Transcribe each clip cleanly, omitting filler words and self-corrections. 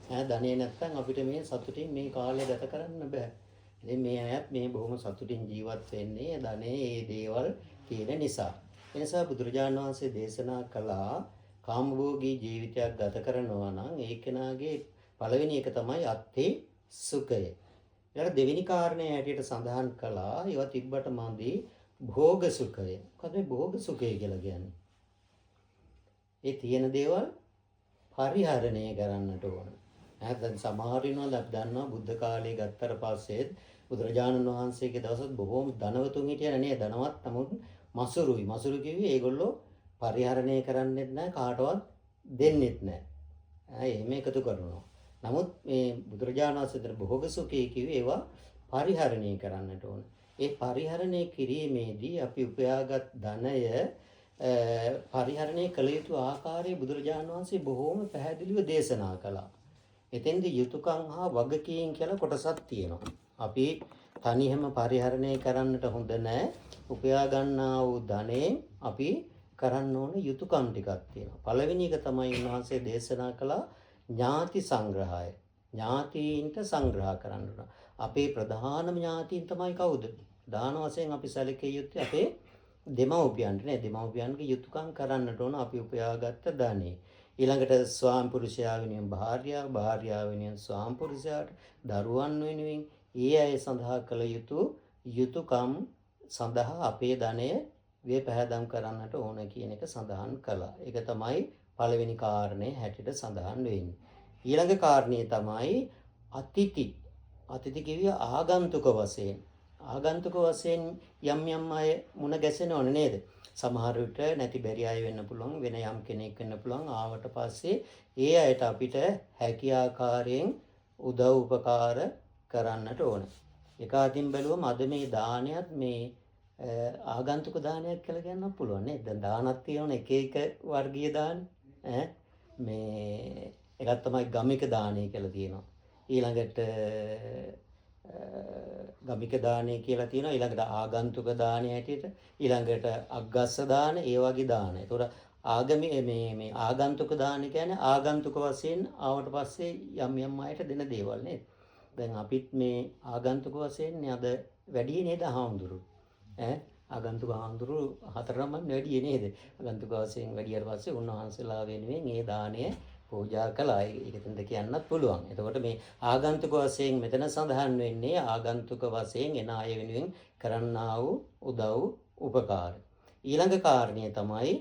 ධනෙ නැත්තම් අපිට මේ සතුටින් මේ කාලය ගත කරන්න බෑ. ඉතින් මේ අයත් මේ බොහොම සතුටින් ජීවත් වෙන්නේ ධනෙ මේ දේවල් තියෙන නිසා. ඒ නිසා බුදුරජාණන් වහන්සේ දේශනා කළා කාමභෝගී ජීවිතයක් ගත කරනවා නම් ඒ කෙනාගේ පළවෙනි එක තමයි අත්ථේ සුඛය. ඊළඟ දෙවෙනි කාරණේ හැටියට සඳහන් කළා ඒවා තිබ්බට මදි භෝග සුඛය. මොකද මේ භෝග සුඛය කියලා කියන්නේ? ඒ තියෙන දේවල් පරිහරණය කරන්නට ඕන. දැන් සමහර වෙනවා අපි දන්නවා බුද්ධ කාලේ ගත්තට පස්සේ බුදුරජාණන් වහන්සේගේ දවසත් බොහෝම ධනවතුන් හිටියනේ නේ ධනවත් නමුත් මසුරුයි. මසුරු කිව්වේ ඒගොල්ලෝ පරිහරණය කරන්නෙත් නැහැ කාටවත් දෙන්නෙත් නැහැ. එහෙම එකතු කරනවා. නමුත් මේ බුදුරජාණන් වහන්සේ භෝග සුඛය කිව්වේ ඒවා පරිහරණය කරන්නට ඕන. ඒ පරිහරණය කිරීමේදී අපි උපයාගත් ධනය පරිහරණය කළ යුතු ආකාරය බුදුරජාණන් වහන්සේ බොහෝම පැහැදිලිව දේශනා කළා. එතෙන්දී යුතුයකම් හා වගකීම් කියලා කොටසක් තියෙනවා. අපි තනියම පරිහරණය කරන්නට හොඳ නැහැ. උපයා ගන්නා වූ ධනෙන් අපි කරන්න ඕන යුතුයකම් ටිකක් තියෙනවා. පළවෙනි එක තමයි උන්වහන්සේ දේශනා කළා ඥාති සංග්‍රහය. ඥාතීන්ට සංග්‍රහ කරන්න ඕන. අපේ ප්‍රධානම ඥාතීන් තමයි කවුද? ප්‍රධාන වශයෙන් අපි සැලකිය යුත්තේ අපේ දෙමව්පියන්ට නේ. දෙමව්පියන්ගේ යුතුයකම් කරන්නට ඕන අපි උපයාගත්ත ධනෙ. ඊළඟට ස්වාම පුරුෂයා වෙනුවෙන් භාර්යාව, භාර්යාව වෙනුවෙන් ස්වාම පුරුෂයාට, දරුවන් වෙනුවෙන් ඒ අය සඳහා කළ යුතු යුතුයකම් සඳහා අපේ ධනය වේපැහැදම් කරන්නට ඕන කියන එක සඳහන් කළා. ඒක තමයි පළවෙනි කාරණේ හැටියට සඳහන් වෙන්නේ. ඊළඟ කාරණේ තමයි අතිථි. අතිථි කිවිය ආගන්තුක වශයෙන්. ආගන්තුක වශයෙන් යම් අය මුණ ගැසෙනවනේ නේද? සමහර විට නැති බැරි අය වෙන්න පුළුවන්, වෙන යම් කෙනෙක් වෙන්න පුළුවන්. ආවට පස්සේ ඒ අයට අපිට හැකි ආකාරයෙන් උදව් උපකාර කරන්නට ඕන. එක අතින් බැලුවම අද මේ දානයත් මේ ආගන්තුක දානයක් කියලා කියන්න පුළුවන් නේද? දැන් දානක් තියෙනවනේ එක එක වර්ගීය දාන. මේ එකක් තමයි ගමික දානය කියලා තියෙනවා. ඊළඟට ගමික දානය කියලා තියෙනවා. ඊළඟට ආගන්තුක දානය හැටියට, ඊළඟට අග්ගස්ස දාන, ඒ වගේ දාන. ඒතකොට ආගමේ මේ ආගන්තුක දාන කියන්නේ ආගන්තුක වශයෙන් ආවට පස්සේ යම් අයට දෙන දේවල් නේද? දැන් අපිත් මේ ආගන්තුක වශයෙන් අද වැඩි නේද හාමුදුරු? ආගන්තුක හාමුදුරු හතරම වැඩි නේද? ආගන්තුක වශයෙන් වැඩියට පස්සේ උන්වහන්සේලා වෙනුවෙන් මේ දානය පූජා කළා. ඒකෙන්ද කියන්නත් පුළුවන්. එතකොට මේ ආගන්තුක වශයෙන් මෙතන සඳහන් වෙන්නේ ආගන්තුක වශයෙන් එන අය වෙනුවෙන් කරන්නා වූ උදව් උපකාර. ඊළඟ කාරණය තමයි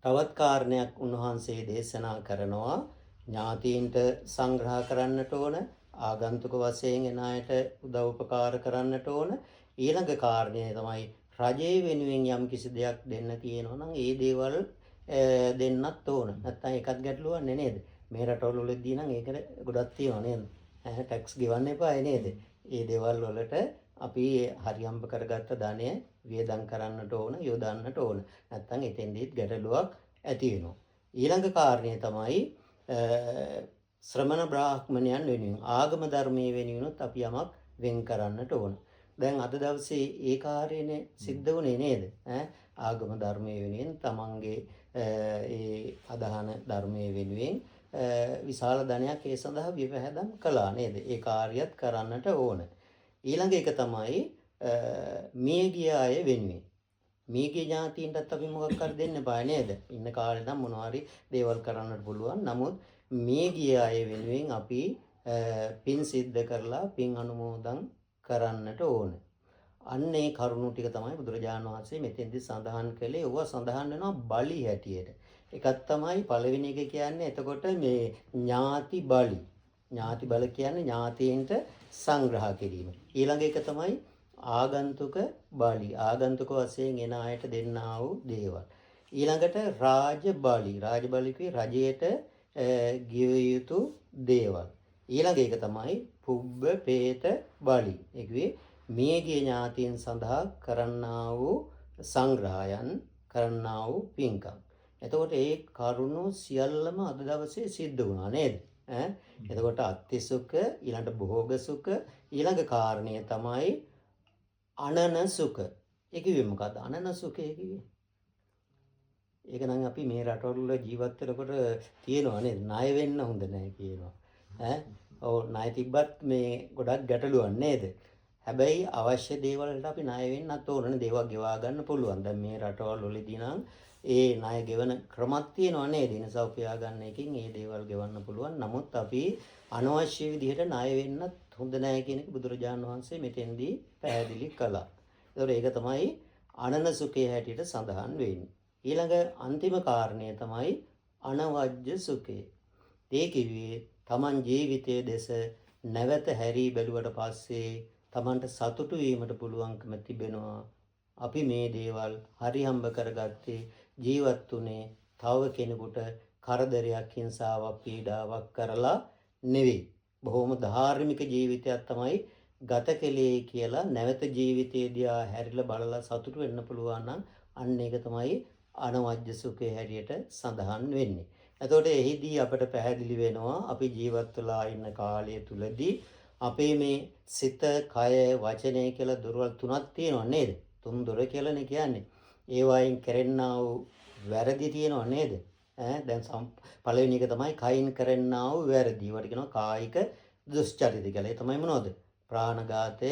තවත් කාරණයක් උන්වහන්සේ දේශනා කරනවා ඥාතීන්ට සංග්‍රහ කරන්නට ඕන, ආගන්තුක වශයෙන් එන අයට උදව් උපකාර කරන්නට ඕන. ඊළඟ කාරණය තමයි රජයේ වෙනුවෙන් යම් කිසි දෙයක් දෙන්න තියෙනවා නම් ඒ දේවල් දෙන්නත් ඕන. නැත්තම් ඒකත් ගැටලුවක් නේද? මේ රටවල වලදී නම් ඒකට ගොඩක් තියෙනවා නේද? ටැක්ස් ගෙවන්න එපා නේද? ඒ දේවල් වලට අපි හරියම්බ කරගත්ත ධනය වියදම් කරන්නට ඕන, යොදන්නට ඕන. නැත්තම් එතෙන්දීත් ගැටලුවක් ඇති වෙනවා. ඊළඟ කාරණය තමයි ශ්‍රමණ බ්‍රාහ්මණයන් වෙනුවෙන් ආගම ධර්මයේ වෙනුවෙනුත් අපි යමක් වෙන් කරන්නට ඕන. දැන් අද දවසේ ඒ කාර්යනේ සිද්ධ වුණේ නේද? ආගම ධර්මයේ වෙනුවෙන් තමන්ගේ ඒ අදහන ධර්මයේ වෙනුවෙන් විශාල ධනයක් ඒ සඳහා විපැහැදම් කළා නේද? ඒ කාර්යයත් කරන්නට ඕන. ඊළඟ එක තමයි මියගිය අය වෙනුවෙන්. මියගිය ඥාතීන්ටත් අපි මොකක් හරි දෙන්න බෑ නේද? ඉන්න කාලේ නම් මොනවා හරි දේවල් කරන්නට පුළුවන්. නමුත් මියගිය අය වෙනුවෙන් අපි පින් සිද්ධ කරලා පින් අනුමෝදන් කරන්නට ඕන. අන්න ඒ කරුණු ටික තමයි බුදුරජාණන් වහන්සේ මෙතෙන්දී සඳහන් කළේ. ඕවා සඳහන් වෙනවා බලි හැටියට. එකක් තමයි පළවෙනි එක කියන්නේ එතකොට මේ ඥාති බලි. ඥාති බල කියන්නේ ඥාතීන්ට සංග්‍රහ කිරීම. ඊළඟ එක තමයි ආගන්තුක බලි. ආගන්තුක වශයෙන් එන අයට දෙන්නා වූ දේවල්. ඊළඟට රාජ බලි. රාජ බලි කියේ රජයට ගිය යුතු දේවල්. ඊළඟ එක තමයි පුබ්බ පේත බලි. ඒ කියේ මියගිය ඥාතීන් සඳහා කරන්නා වූ සංග්‍රහයන්, කරන්නා වූ පින්කම්. එතකොට ඒ කරුණු සියල්ලම අද දවසේ සිද්ධ වුණා නේද? එතකොට අත්ති සුඛ, ඊළඟ භෝග සුඛ, ඊළඟ කාරණය තමයි අනන සුඛ. ඒ කිව්වේ මොකද්ද? අනන සුඛය කිව්වේ ඒක නම් අපි මේ රටවල ජීවත් වෙනකොට තියෙනවා නේද? ණය වෙන්න හොඳ නැහැ කියනවා. ඈ ඔව් ණය තිබ්බත් මේ ගොඩක් ගැටලුවක් නේද? හැබැයි අවශ්‍ය දේවල් වලට අපි ණය වෙන්නත් ඕනනේ දේවල් ගෙවා ගන්න පුළුවන්. දැන් මේ රටවල් වලදී නම් ඒ ණය ගෙවන ක්‍රමත් තියෙනවා නේද? ඒ නිසා උපයා ගන්න එකකින් ඒ දේවල් ගෙවන්න පුළුවන්. නමුත් අපි අනවශ්‍ය විදිහට ණය වෙන්නත් හොඳ නැහැ කියන එක බුදුරජාණන් වහන්සේ මෙතෙන්දී පැහැදිලි කළා. ඒතකොට ඒක තමයි අනන සුඛයේ හැටියට සඳහන් වෙන්නේ. ඊළඟ අන්තිම කාරණය තමයි අනවජ්‍ය සුඛය. ඒ කිව්වේ Taman ජීවිතයේ දෙස නැවත හැරී බැලුවට පස්සේ Tamanට සතුටු වීමට පුළුවන්කම තිබෙනවා. අපි මේ දේවල් හරි හම්බ කරගත්තේ ජීවත් උනේ තව කෙනෙකුට කරදරයක් හිංසාවක් පීඩාවක් කරලා නෙවෙයි. බොහොම ධාර්මික ජීවිතයක් තමයි ගත කළේ කියලා නැවත ජීවිතයේදී හැරිලා බලලා සතුටු වෙන්න පුළුවන් නම් අන්න ඒක තමයි අනවජ්‍ය සුඛය හැටියට සඳහන් වෙන්නේ. එතකොට එහිදී අපට පැහැදිලි වෙනවා අපි ජීවත් වෙලා ඉන්න කාලය තුලදී අපේ මේ සිත, කය, වචනය කියලා දොරවල් තුනක් තියෙනවා නේද? තුන් දොර කියලානේ කියන්නේ. ඒ වයින් කරන්නා වූ වැරදි තියෙනවා නේද? දැන් පළවෙනි එක තමයි කයින් කරන්නා වූ වැරදි. ඒවට කියනවා කායික දුස්චරිත කියලා. ඒ තමයි මොනවද? ප්‍රාණඝාතය,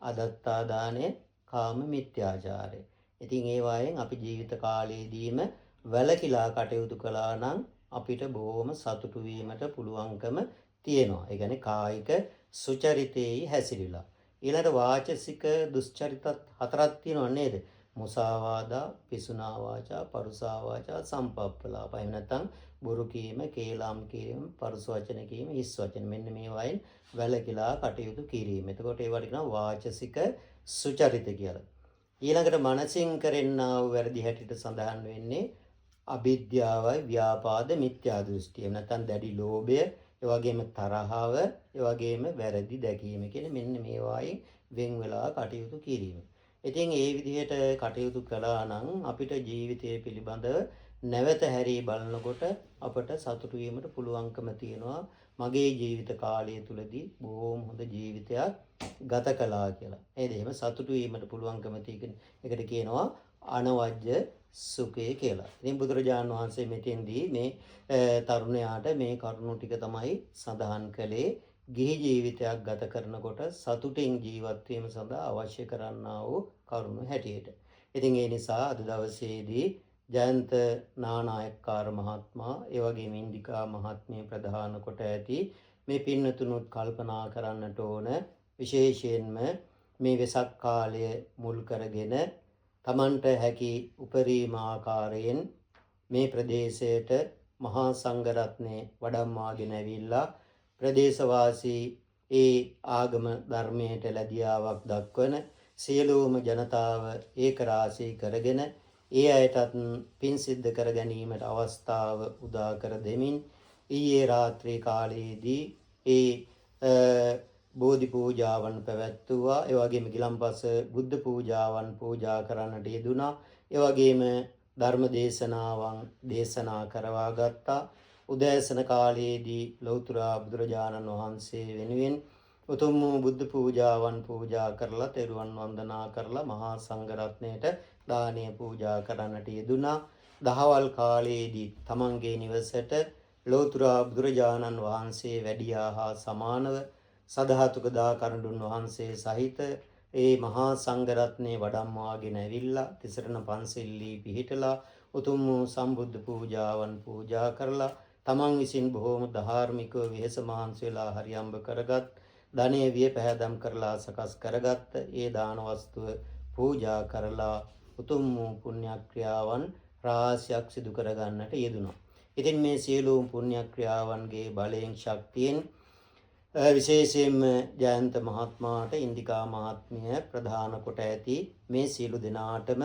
අදත්තා දානය, කාම මිත්‍යාචාරය. ඉතින් ඒ වයින් අපි ජීවිත කාලයේදීම වැළකීලා කටයුතු කළා නම් අපිට බොහොම සතුටු වීමට පුළුවන්කම තියෙනවා. ඒ කියන්නේ කායික සුචරිතේයි හැසිරීලා. ඊළඟට වාචසික දුස්චරිතත් හතරක් තියෙනවා නේද? මුසාවාදා, පිසුනා වාචා, පරුසා වාචා, සම්පප්පලාප. එහෙම නැත්නම් බොරු කීම, කේලම් කීම, පරුස වචන කීම, හිස් වචන. මෙන්න මේ වයින් වැළකීලා කටයුතු කිරීම. එතකොට ඒවට කියනවා වාචසික සුචරිත කියලා. ඊළඟට මනසින් කරන්නා වූ වැරදි හැටියට සඳහන් වෙන්නේ අවිද්‍යාවයි, ව්‍යාපාද, මිත්‍යා දෘෂ්ටිය. එහෙම නැත්නම් දැඩි ලෝභය, ඒ වගේම තරහව, ඒ වගේම වැරදි දැකීම කියන මෙන්න මේවායින් වෙන් වෙලා කටයුතු කිරීම. ඉතින් ඒ විදිහට කටයුතු කළා නම් අපිට ජීවිතය පිළිබඳව නැවත හැරී බලනකොට අපට සතුටු වීමට පුළුවන්කම තියෙනවා. මගේ ජීවිත කාලය තුලදී බොහොම හොඳ ජීවිතයක් ගත කළා කියලා. නේද? එහෙම සතුටු වීමට පුළුවන්කම තියෙන එකට කියනවා අනවජ්‍ය සුඛය කියලා. ඉතින් බුදුරජාණන් වහන්සේ මෙතෙන්දී මේ තරුණයාට මේ කරුණු ටික තමයි සඳහන් කළේ. ගිහි ජීවිතයක් ගත කරනකොට සතුටින් ජීවත් වීම සඳහා අවශ්‍ය කරන්නා වූ කරුණු හැටියට. ඉතින් ඒ නිසා අද දවසේදී ජයන්ත නානායක්කාර මහත්මයා, ඒ වගේම ඉන්දිකා මහත්මිය ප්‍රධාන කොට ඇති මේ පින්නතුණුත් කල්පනා කරන්නට ඕන විශේෂයෙන්ම මේ වෙසක් කාලය මුල් කරගෙන තමන්ට හැකි උපරිම ආකාරයෙන් මේ ප්‍රදේශයට මහා සංඝරත්නය වඩම්මාගෙන ඇවිල්ලා ප්‍රදේශවාසී ඒ ආගම ධර්මයට ලැබියාවක් දක්වන සියලුම ජනතාව ඒක රාශී කරගෙන ඒ අයටත් පින් සිද්ධ කර ගැනීමට අවස්ථාව උදා කර දෙමින් ඊයේ රාත්‍රී කාලයේදී ඒ බෝධි පූජාවන් පැවැත්වුවා. ඒ වගේම ගිලම්පස බුද්ධ පූජාවන් පූජා කරන්නට යෙදුණා. ඒ වගේම ධර්ම දේශනාවන් දේශනා කරවා ගත්තා. උදෑසන කාලයේදී ලෞතර බුදුරජාණන් වහන්සේ වෙනුවෙන් උතුම් වූ බුද්ධ පූජාවන් පූජා කරලා තෙරුවන් වන්දනා කරලා මහා සංඝරත්නයට දානය පූජා කරන්නට යෙදුණා. දහවල් කාලයේදී තමන්ගේ නිවසට ලෞතර බුදුරජාණන් වහන්සේ වැඩියා හා සමානව සදහතුක දා කරඬුන් වහන්සේ සහිත ඒ මහා සංඝරත්නයේ වඩම්වාගෙන ඇවිල්ලා තිසරණ පන්සිල්ලී පිහිටලා උතුම් වූ සම්බුද්ධ පූජාවන් පූජා කරලා තමන් විසින් බොහෝම ධාර්මිකව වෙහෙස මහන්සි වෙලා හරියම්බ කරගත් ධනෙ විය පැහැදම් කරලා සකස් කරගත්ත ඒ දාන වස්තුව පූජා කරලා උතුම් වූ පුණ්‍යක්‍රියාවන් රාශියක් සිදු කරගන්නට යෙදුණා. ඉතින් මේ සියලුම පුණ්‍යක්‍රියාවන්ගේ බලයෙන් ශක්තියෙන් විශේෂයෙන්ම ජයන්ත මහත්මයාට ඉන්දිකා මහත්මිය ප්‍රධාන කොට ඇති මේ සියලු දෙනාටම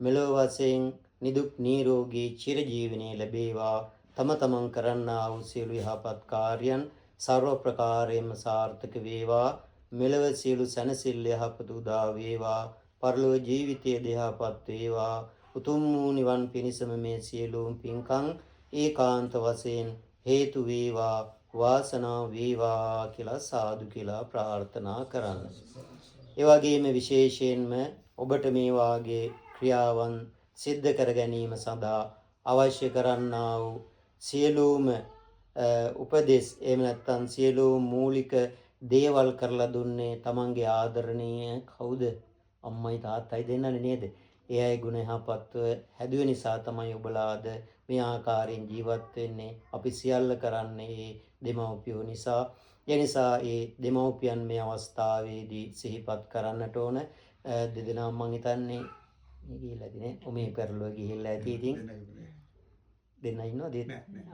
මෙලොව වශයෙන් නිදුක් නිරෝගී චිරජීවනයේ ලැබේවා. තම තමන් කරන්නා වූ සියලු යහපත් කාර්යයන් සර්ව ප්‍රකාරයෙන්ම සාර්ථක වේවා. මෙලොව සියලු සැනසෙල්ල යහපත උදා වේවා. පරලොව ජීවිතයේ යහපත් වේවා. උතුම් වූ නිවන් පිණිසම මේ සියලුම පින්කම් ඒකාන්ත වශයෙන් හේතු වේවා, වාසනාව වේවා කියලා සාදු කියලා ප්‍රාර්ථනා කරන්න. ඒ වගේම විශේෂයෙන්ම ඔබට මේ වාගේ ක්‍රියාවන් සිද්ධ කර ගැනීම සඳහා අවශ්‍ය කරන්නා වූ සියලුම උපදෙස් එහෙම නැත්නම් සියලුම මූලික දේවල් කරලා දුන්නේ තමන්ගේ ආදරණීය කවුද? අම්මයි තාත්තයි දෙන්නනේ නේද? ඒ අය ගුණ යහපත්ව හැදුවේ නිසා තමයි ඔබලා අද මේ ආකාරයෙන් ජීවත් වෙන්නේ. අපි සියල්ල කරන්නේ දෙමව්පියෝ නිසා. ඒ නිසා ඒ දෙමව්පියන් මේ අවස්ථාවේදී සිහිපත් කරන්නට ඕන. දෙදෙනා මං හිතන්නේ ගිහිල්ලාද නේ? ඔමේ පෙරළුව ගිහිල්ලා ඇති ඉතින් දෙන්න ඉන්නවද?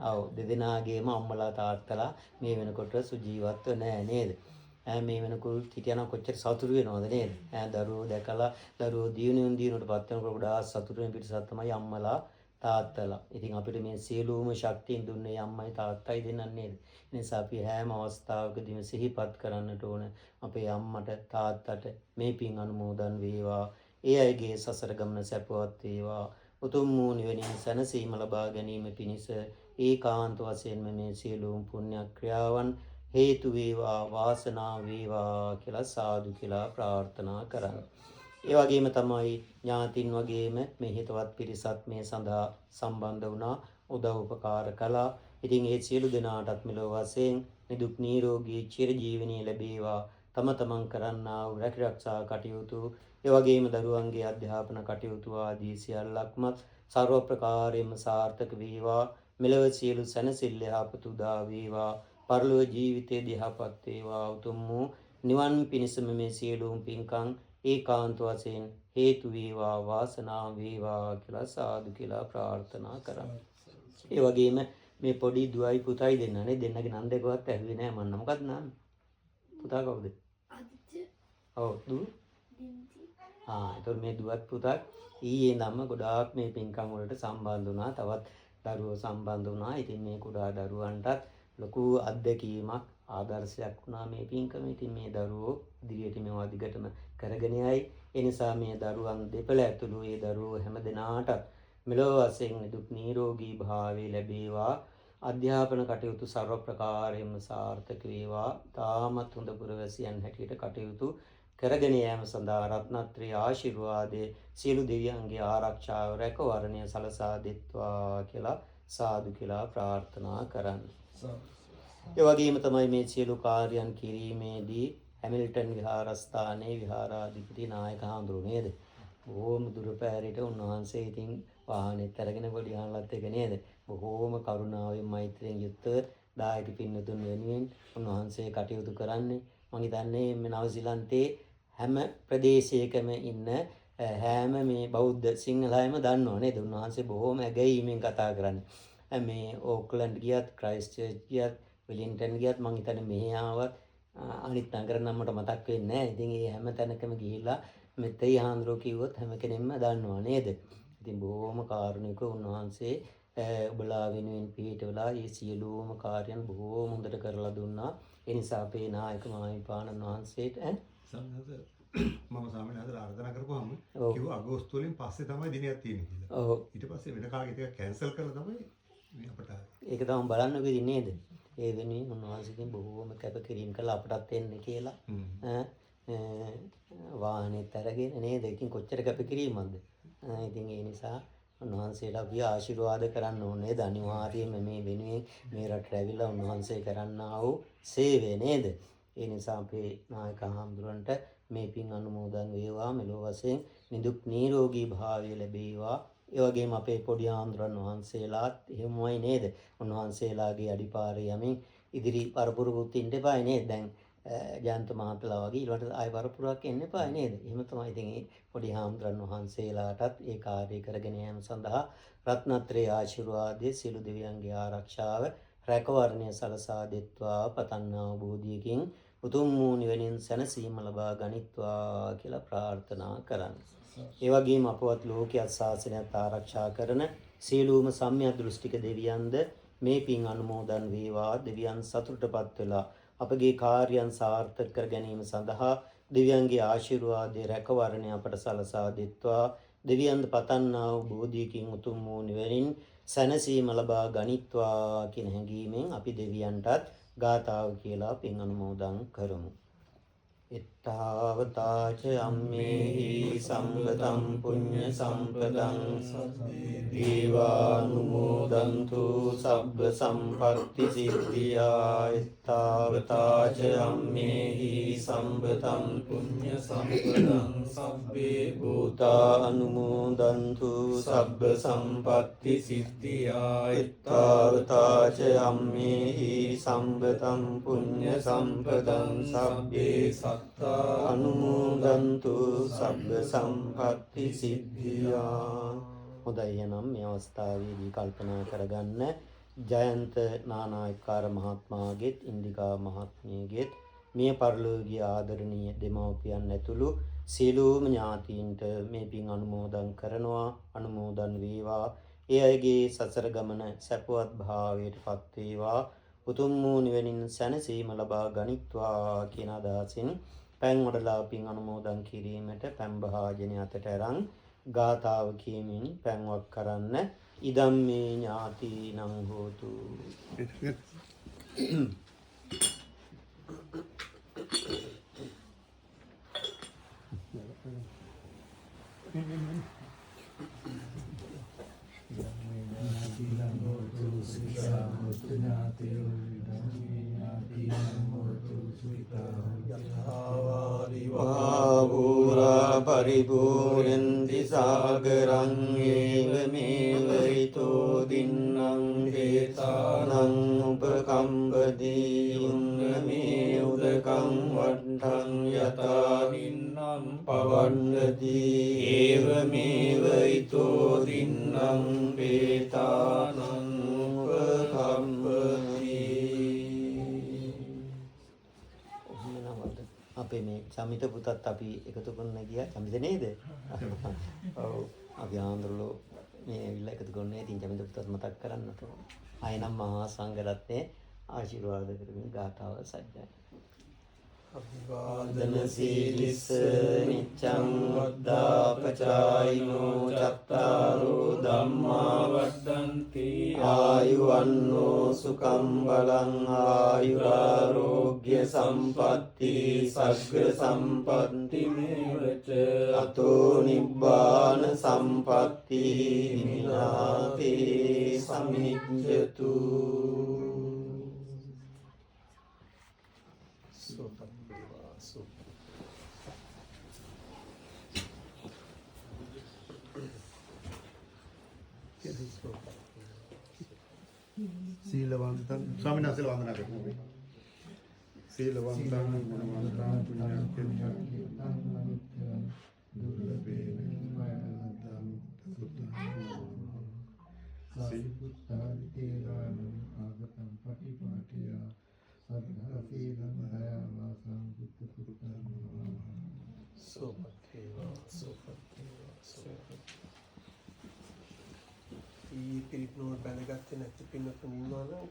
ඔව් දෙදෙනාගේම අම්මලා තාත්තලා මේ වෙනකොට සුජීවත්ව නැහැ නේද? මේ වෙනකොට හිටියනම් කොච්චර සතුටු වෙනවද නේද? දරුවෝ දැකලා දරුවෝ දිනුවට පත් වෙනකොට ගොඩාක් සතුටු වෙන පිරිසක් තමයි අම්මලා තාත්තලා. ඉතින් අපිට මේ සියලුම ශක්තියින් දුන්නේ අම්මයි තාත්තයි දෙන්නන් නේද? ඒ නිසා අපි හැම අවස්ථාවකදීම සිහිපත් කරන්නට ඕන අපේ අම්මට තාත්තට මේ පින් අනුමෝදන් වේවා. ඒ අයගේ සසර ගමන සැපවත් වේවා. උතුම් වූ නිවනින් සැනසීම ලබා ගැනීම පිණිස ඒකාන්ත වශයෙන්ම මේ සියලුම පුණ්‍ය ක්‍රියාවන් හේතු වේවා වාසනාව වේවා කියලා සාදු කියලා ප්‍රාර්ථනා කරන්න. ඒ වගේම තමයි ඥාතින් වගේම මේ හිතවත් පිරිසත් මේ සඳහා සම්බන්ධ වුණා උදව් උපකාර කළා. ඉතින් ඒ සියලු දෙනාටත් මෙලොව වශයෙන් නිදුක් නිරෝගී චිරජීවනයේ ලැබේවා. තම තමන් කරන්නා වූ රැකිරක්ෂා කටයුතු ඒ වගේම දරුවන්ගේ අධ්‍යාපන කටයුතු ආදී සියල්ලක්ම සර්ව ප්‍රකාරයෙන්ම සාර්ථක වේවා. මෙලොව සියලු සැනසෙල්ල යහපත උදා වේවා. පරලොව ජීවිතයේ දිහාපත් වේවා. උතුම් වූ නිවන් පිණසම මේ සියලුම පින්කම් ඒකාන්ත වශයෙන් හේතු වේවා වාසනාව වේවා කියලා සාදු කියලා ප්‍රාර්ථනා කරා. ඒ වගේම මේ පොඩි දුවයි පුතයි දෙන්නනේ දෙන්නගේ නම දෙකවත් ඇහුවේ නෑ මන්න. මොකක්ද නම? පුතා කවුද? ආදිත්‍ය. ඔව් දු. ඒතකොට මේ දුවත් පුතත් ඊයේ නම් ගොඩාක් මේ පින්කම් වලට සම්බන්ධ වුණා. තවත් දරුවෝ සම්බන්ධ වුණා. ඉතින් මේ කුඩා දරුවන්ටත් ලොකු අත්දැකීමක් ආදර්ශයක් වුණා මේ පින්කම. ඉතින් මේ දරුවෝ ඉදිරියට මේවා දිගටම කරගෙන යයි. ඒ නිසා මේ දරුවන් දෙපළ ඇතුළු ඒ දරුවෝ හැම දිනාටත් මෙලොව වශයෙන් නිදුක් නිරෝගී භාවය ලැබේවා. අධ්‍යාපන කටයුතු සර්ව ප්‍රකාරයෙන්ම සාර්ථක වේවා. තාමත් හොඳ පුරවැසියන් හැටියට කටයුතු කරගෙන යාම සඳහා රත්නත්‍රි ආශිර්වාදයේ සියලු දෙවියන්ගේ ආරක්ෂාව රැකවරණය සලසා දෙත්වා කියලා සාදු කියලා ප්‍රාර්ථනා කරන්න. ඒ වගේම තමයි මේ සියලු කාර්යයන් කිරීමේදී හැමිල්ටන් විහාරස්ථානයේ විහාරාධිපති නායක හඳුරු නේද? බොහෝම දුර පැහැරට උන්වහන්සේ ඉතින් වාහනේත් අරගෙන පොඩිහාන්ලත් එක නේද? බොහෝම කරුණාවෙන් මෛත්‍රියෙන් යුක්තව දායක පින්නතුන් වෙනුවෙන් උන්වහන්සේ කටයුතු කරන්නේ. මම හිතන්නේ මේ නවසීලන්තේ හැම ප්‍රදේශයකම ඉන්න හැම මේ බෞද්ධ සිංහල අයම දන්නවා නේද? උන්වහන්සේ බොහෝම ඇගයීමෙන් කතා කරන්නේ. මේ ඕක්ලන්ඩ් ගියත්, ක්‍රයිස්ට් චර්ච් ගියත්, වෙලින්ටන් ගියත් මම හිතන්නේ මෙහි ආවත් අනිත් නගර නම් මට මතක් වෙන්නේ නැහැ. ඉතින් ඒ හැම තැනකම ගිහිල්ලා මෙතේ හාන්දරෝ කිව්වොත් හැම කෙනෙක්ම දන්නවා නේද? ඉතින් බොහොම කාරුණික උන්වහන්සේ ඔබලා වෙනුවෙන් පිළිටවලා මේ සියලුම කාර්යයන් බොහොම හොඳට කරලා දුන්නා. ඒ නිසා අපේ නායක මාහිමිපාණන් වහන්සේට මම ස්වාමීන් වහන්සේලා ආරාධනා කරපුවාම කිව්වා අගෝස්තු වලින් පස්සේ තමයි දිනයක් තියෙන්නේ කියලා. ඔව්. ඊට පස්සේ වෙන කාගෙත් එක කැන්සල් කරලා තමයි මේ අපට ඒක තමයි බලන්නකෝ ඉතින් නේද? ඒ වෙනුවෙන් උන්වහන්සේගෙන් බොහෝම කැපකිරීම කළා අපටත් එන්න කියලා. වාහනේත් අරගෙන නේද? ඉතින් කොච්චර කැපකිරීමක්ද? ඉතින් ඒ නිසා උන්වහන්සේට අපි ආශිර්වාද කරන්න ඕනේ. අනිවාර්යයෙන්ම මේ වෙනුවෙන් මේ රටට ඇවිල්ලා උන්වහන්සේ කරන්නා වූ සේවය නේද? ඒ නිසා අපේ නායක හාමුදුරන්ට මේ පින් අනුමෝදන් වේවා. මෙලොව වශයෙන් නිදුක් නිරෝගී භාවය ලැබේවා. ඒ වගේම අපේ පොඩි හාමුදුරන් වහන්සේලාත් එහෙමයි නේද? උන්වහන්සේලාගේ අඩිපාරේ යමින් ඉදිරි පරපුරකුත් ඉන්න එපායි නේද? දැන් ජයන්ත මහත්තයා වගේ ඊළඟට ආය පරපුරක් එන්න එපායි නේද? එහෙම තමයි ඉතින් මේ පොඩි හාමුදුරන් වහන්සේලාටත් ඒ කාර්යය කරගෙන යාම සඳහා රත්නත්‍රේ ආශිර්වාදයේ සියලු දෙවියන්ගේ ආරක්ෂාව රැකවරණය සලසා දෙත්වා පතන්නා බෝධියකින් උතුම් වූ නිවනින් සැනසීම ලබා ගනිත්වා කියලා ප්‍රාර්ථනා කරන්න. ඒ වගේම අපවත් ලෝකයේ ශාසනයත් ආරක්ෂා කරන සියලුම සම්‍යක් දෘෂ්ටික දෙවියන්ද මේ පින් අනුමෝදන් වේවා. දෙවියන් සතුටටපත් වෙලා අපගේ කාර්යයන් සාර්ථක කර ගැනීම සඳහා දෙවියන්ගේ ආශිර්වාදයේ රැකවරණය අපට සලසා දෙත්වා. දෙවියන්ද පතන්නා වූ බෝධියකින් උතුම් වූ නිවනින් සැනසීම ලබා ගනිත්වා කියන හැඟීමෙන් අපි දෙවියන්ටත් ගාථාව කියලා පින් අනුමෝදන් කරමු. ittavataච ammehi sampatam punya sampadaṃ dīvānumodantu sabba sampatti siddhiyā ittavataච ammehi sampatam punya sampadaṃ sabbe bhūtā anumodantu sabba sampatti siddhiyā ittavataච ammehi sampatam punya sampadaṃ sabbe sattā අනුමෝදන්තු සබ්බ සම්පත්ති සිද්ධියා. හොඳයි එහෙනම් මේ අවස්ථාවේදී කල්පනා කරගන්න ජයන්ත නානායක්කාර මහත්මයාගේත් ඉන්දිකා මහත්මියගේත් මිය පරලෝකීය ආදරණීය දෙමව්පියන් ඇතුළු සියලුම ඥාතීන්ට මේ පින් අනුමෝදන් කරනවා. අනුමෝදන් වේවා. ඒ අයගේ සසර ගමන සැපවත් භාවයට පත් වේවා. උතුම් වූ නිවනින් සැනසීම ලබා ගනිත්වා කියන අදහසින් පැන් වඩලා පින් අනුමෝදන් කිරීමට පැන් භාජනය අතට අරන් ගාථාව කියමින් පැන්වක් කරන්න. ඉදම් මේ ඥාතිනං හෝතු. Vāvūrā paripūryanti sāgaraṃ evameva ito dinnaṃ hetānaṃ upakampati unname udakaṃ vaddhaṃ yatā dinnaṃ pavannati evameva ito dinnaṃ hetānaṃ upakampati. අපේ මේ චමිත පුතත් අපි එකතු කරන්න ගියා. චමිත නේද? ඔව්. අපි ආන්දරලෝ මේ ඇවිල්ලා එකතු කරන්නේ. ඉතින් චමිත පුතත් මතක් කරන්නට ඕන. ආයෙනම් මහා සංඝරත්නයේ ආශිර්වාද කරමින් ගාථාව සජ්ජයි. අභිවාදන සීලිස්ස නිච්ඡං වද්දාපචායිනෝ චත්තාරෝ ධම්මා වඩ්ඩන්ති ආයුවන්නෝ සුඛං බලං ආයුරාරෝග්‍ය සම්පatti සග්ග සම්පatti මේවච අතෝ නිබ්බාන සම්පatti විනාතේ සමිජ්ජතු. සීලවන්තං ස්වාමීන් වහන්සේ වන්දනා කරමු. සීලවන්තං ගුණවන්තං පුඤ්ඤක්ඛේතං දුර්ලභේන මයනදං සුත්තං සීපුත්තාරිතේරානං ආගතං පටිපාටියා සද්ධා සීලං දයාවාසං බුද්ධ පුරුතං සෝපත්තේවා සෝපත්තේවා සෝපත්තේවා. පිරිත් නෝට බැඳගත්තේ නැති පින්නතුන් ඉන්නවා නම්